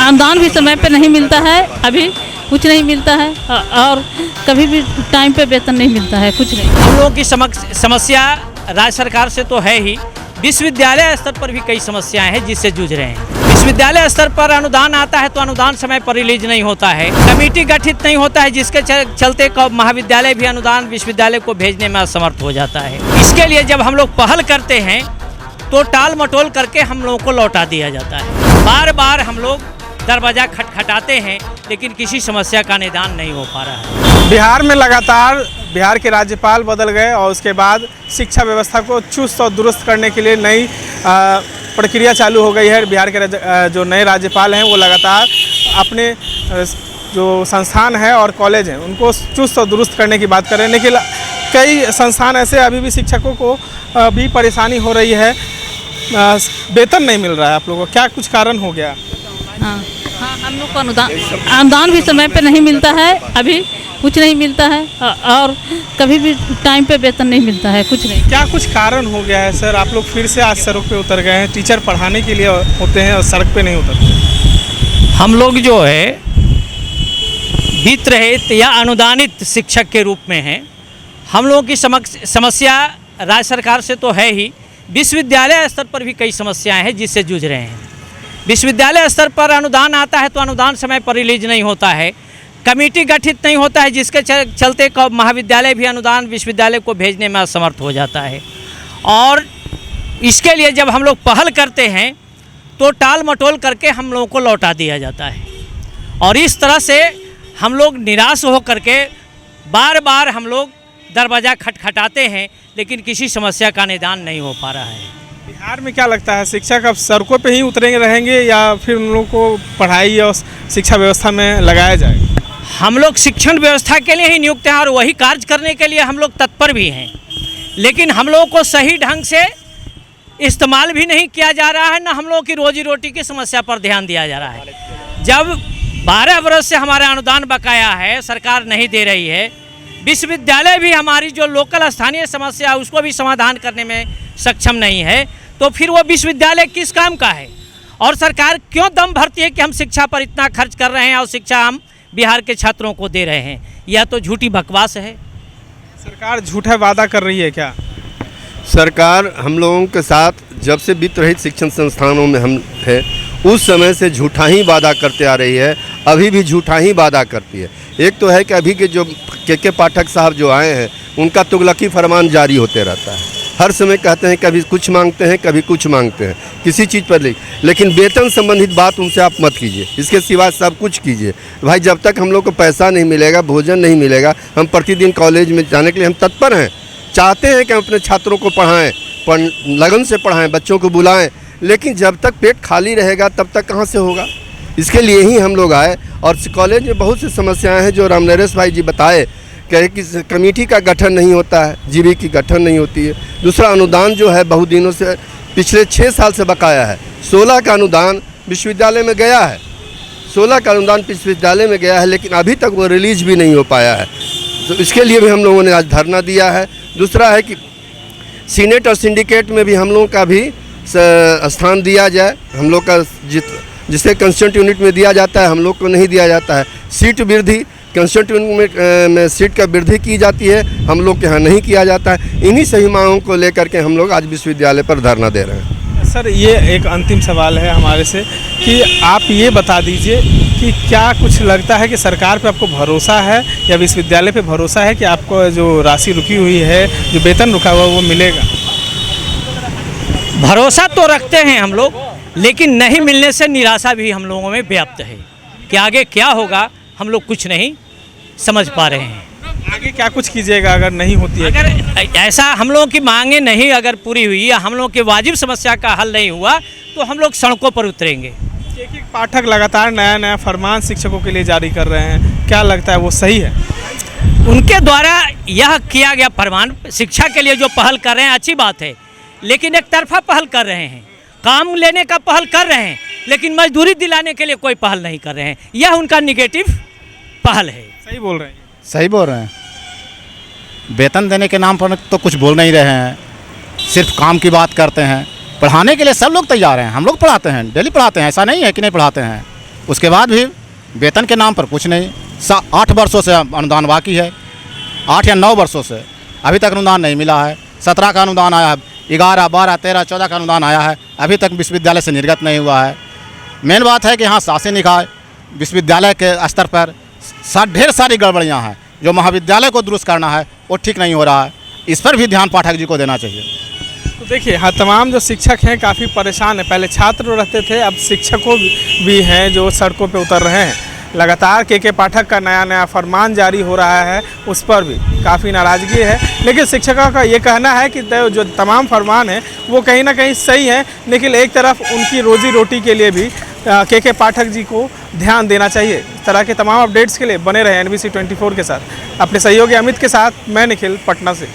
अनुदान भी समय पे नहीं मिलता है, अभी कुछ नहीं मिलता है और कभी भी टाइम पे वेतन नहीं मिलता है, कुछ नहीं। हम लोगों की समस्या राज्य सरकार से तो है ही, विश्वविद्यालय स्तर पर भी कई समस्याएं हैं जिससे जूझ रहे हैं। विश्वविद्यालय स्तर पर अनुदान आता है तो अनुदान समय पर रिलीज नहीं होता है, कमेटी गठित नहीं होता है, जिसके चलते महाविद्यालय भी अनुदान विश्वविद्यालय को भेजने में असमर्थ हो जाता है। इसके लिए जब हम लोग पहल करते हैं तो टाल मटोल करके हम लोगों को लौटा दिया जाता है। बार बार हम लोग दरवाजा खटखटाते हैं लेकिन किसी समस्या का निदान नहीं हो पा रहा है। बिहार में लगातार बिहार के राज्यपाल बदल गए और उसके बाद शिक्षा व्यवस्था को चुस्त और दुरुस्त करने के लिए नई प्रक्रिया चालू हो गई है। बिहार के जो नए राज्यपाल हैं वो लगातार अपने जो संस्थान है और कॉलेज हैं उनको चुस्त और दुरुस्त करने की बात कर रहे हैं, लेकिन कई संस्थान ऐसे अभी भी शिक्षकों को भी परेशानी हो रही है, वेतन नहीं मिल रहा है। आप लोगों को क्या कुछ कारण हो गया? हाँ, हम लोग को अनुदान भी समय पे नहीं मिलता है, अभी कुछ नहीं मिलता है और कभी भी टाइम पे वेतन नहीं मिलता है, कुछ नहीं। क्या कुछ कारण हो गया है सर? आप लोग फिर से आज सड़क पे उतर गए हैं, टीचर पढ़ाने के लिए होते हैं और सड़क पे नहीं उतरते। हम लोग जो है वित्त रहित या अनुदानित शिक्षक के रूप में हैं। हम लोगों की समस्या राज्य सरकार से तो है ही, विश्वविद्यालय स्तर पर भी कई समस्याएं हैं जिससे जूझ रहे हैं। विश्वविद्यालय स्तर पर अनुदान आता है तो अनुदान समय पर रिलीज नहीं होता है, कमेटी गठित नहीं होता है, जिसके चलते महाविद्यालय भी अनुदान विश्वविद्यालय को भेजने में असमर्थ हो जाता है। और इसके लिए जब हम लोग पहल करते हैं तो टाल मटोल करके हम लोगों को लौटा दिया जाता है और इस तरह से हम लोग निराश हो करके बार बार हम लोग दरवाज़ा खटखटाते हैं लेकिन किसी समस्या का निदान नहीं हो पा रहा है। बिहार में क्या लगता है, शिक्षक अब सड़कों पे ही उतरेंगे रहेंगे या फिर उन लोगों को पढ़ाई और शिक्षा व्यवस्था में लगाया जाएगा? हम लोग शिक्षण व्यवस्था के लिए ही नियुक्त हैं और वही कार्य करने के लिए हम लोग तत्पर भी हैं, लेकिन हम लोगों को सही ढंग से इस्तेमाल भी नहीं किया जा रहा है, ना हम लोगों की रोजी रोटी की समस्या पर ध्यान दिया जा रहा है। जब 12 वर्ष से हमारा अनुदान बकाया है, सरकार नहीं दे रही है, विश्वविद्यालय भी हमारी जो लोकल स्थानीय समस्या है उसको भी समाधान करने में सक्षम नहीं है, तो फिर वो विश्वविद्यालय किस काम का है? और सरकार क्यों दम भरती है कि हम शिक्षा पर इतना खर्च कर रहे हैं और शिक्षा हम बिहार के छात्रों को दे रहे हैं? यह तो झूठी बकवास है। सरकार झूठा वादा कर रही है क्या? सरकार हम लोगों के साथ जब से वित्त रहित शिक्षण संस्थानों में हम है उस समय से झूठा ही वादा करते आ रही है, अभी भी झूठा ही वादा करती है। एक तो है कि अभी के जो के पाठक साहब जो आए हैं उनका तुगलकी फरमान जारी होते रहता है, हर समय कहते हैं कभी कुछ मांगते हैं कभी कुछ मांगते हैं किसी चीज़ पर, लेकिन वेतन संबंधित बात उनसे आप मत कीजिए, इसके सिवा सब कुछ कीजिए। भाई जब तक हम लोग को पैसा नहीं मिलेगा, भोजन नहीं मिलेगा, हम प्रतिदिन कॉलेज में जाने के लिए हम तत्पर हैं, चाहते हैं कि हम अपने छात्रों को पढ़ाएँ, लगन से पढ़ाएँ, बच्चों को बुलाएँ, लेकिन जब तक पेट खाली रहेगा तब तक कहाँ से होगा? इसके लिए ही हम लोग आए। और कॉलेज में बहुत सी समस्याएं हैं जो रामनरेश भाई जी बताए कि कमेटी का गठन नहीं होता है, जीबी की गठन नहीं होती है। दूसरा, अनुदान जो है बहुत दिनों से पिछले 6 साल से बकाया है। 16 का अनुदान विश्वविद्यालय में गया है, 16 का अनुदान विश्वविद्यालय में गया है, लेकिन अभी तक वो रिलीज भी नहीं हो पाया है। तो इसके लिए भी हम लोगों ने आज धरना दिया है। दूसरा है कि सीनेट और सिंडिकेट में भी हम लोगों का भी स्थान दिया जाए। हम लोग का जिसे कंस्टिट्यूंट यूनिट में दिया जाता है हम लोग को नहीं दिया जाता है। सीट वृद्धि कंस्टिट्यूंट में सीट का वृद्धि की जाती है, हम लोग के यहाँ नहीं किया जाता है। इन्हीं सही मांगों को लेकर के हम लोग आज विश्वविद्यालय पर धरना दे रहे हैं। सर, ये एक अंतिम सवाल है हमारे से कि आप ये बता दीजिए कि क्या कुछ लगता है कि सरकार पे आपको भरोसा है या विश्वविद्यालय पे भरोसा है कि आपको जो राशि रुकी हुई है, जो वेतन रुका हुआ वो मिलेगा? भरोसा तो रखते हैं हम लोग, लेकिन नहीं मिलने से निराशा भी हम लोगों में व्याप्त है कि आगे क्या होगा हम लोग कुछ नहीं समझ पा रहे हैं। आगे क्या कुछ कीजिएगा अगर नहीं होती है? अगर ऐसा हम लोगों की मांगे नहीं अगर पूरी हुई या हम लोगों की वाजिब समस्या का हल नहीं हुआ तो हम लोग सड़कों पर उतरेंगे। एक पाठक लगातार नया नया फरमान शिक्षकों के लिए जारी कर रहे हैं, क्या लगता है वो सही है? उनके द्वारा यह किया गया फरमान शिक्षा के लिए जो पहल कर रहे हैं अच्छी बात है, लेकिन एक तरफा पहल कर रहे हैं, काम लेने का पहल कर रहे हैं, लेकिन मजदूरी दिलाने के लिए कोई पहल नहीं कर रहे हैं। यह उनका निगेटिव पहल है। सही बोल रहे हैं? सही बोल रहे हैं। वेतन देने के नाम पर तो कुछ बोल नहीं रहे हैं, सिर्फ काम की बात करते हैं। पढ़ाने के लिए सब लोग तैयार हैं, हम लोग पढ़ाते हैं, डेली पढ़ाते हैं, ऐसा नहीं है कि नहीं पढ़ाते हैं। उसके बाद भी वेतन के नाम पर कुछ नहीं। 8 वर्षों से अनुदान बाकी है, 8 या 9 वर्षों से अभी तक अनुदान नहीं मिला है। 17 का अनुदान आया है, 11, 12, 13, 14 का अनुदान आया है, अभी तक विश्वविद्यालय से निर्गत नहीं हुआ है। मेन बात है कि यहाँ शासी निकाय विश्वविद्यालय के स्तर पर ढेर सारी गड़बड़ियाँ हैं। जो महाविद्यालय को दुरुस्त करना है वो ठीक नहीं हो रहा है, इस पर भी ध्यान पाठक जी को देना चाहिए। तो देखिए, हाँ, तमाम जो शिक्षक हैं काफ़ी परेशान हैं। पहले छात्र रहते थे, अब शिक्षकों भी हैं जो सड़कों पे उतर रहे हैं। लगातार के पाठक का नया फरमान जारी हो रहा है, उस पर भी काफ़ी नाराज़गी है। लेकिन शिक्षकों का ये कहना है कि जो तमाम फरमान है वो कहीं ना कहीं सही है, लेकिन एक तरफ उनकी रोजी रोटी के लिए भी के पाठक जी को ध्यान देना चाहिए। इस तरह के तमाम अपडेट्स के लिए बने रहे NBC 24 के साथ। अपने सहयोगी अमित के साथ मैं निखिल, पटना से।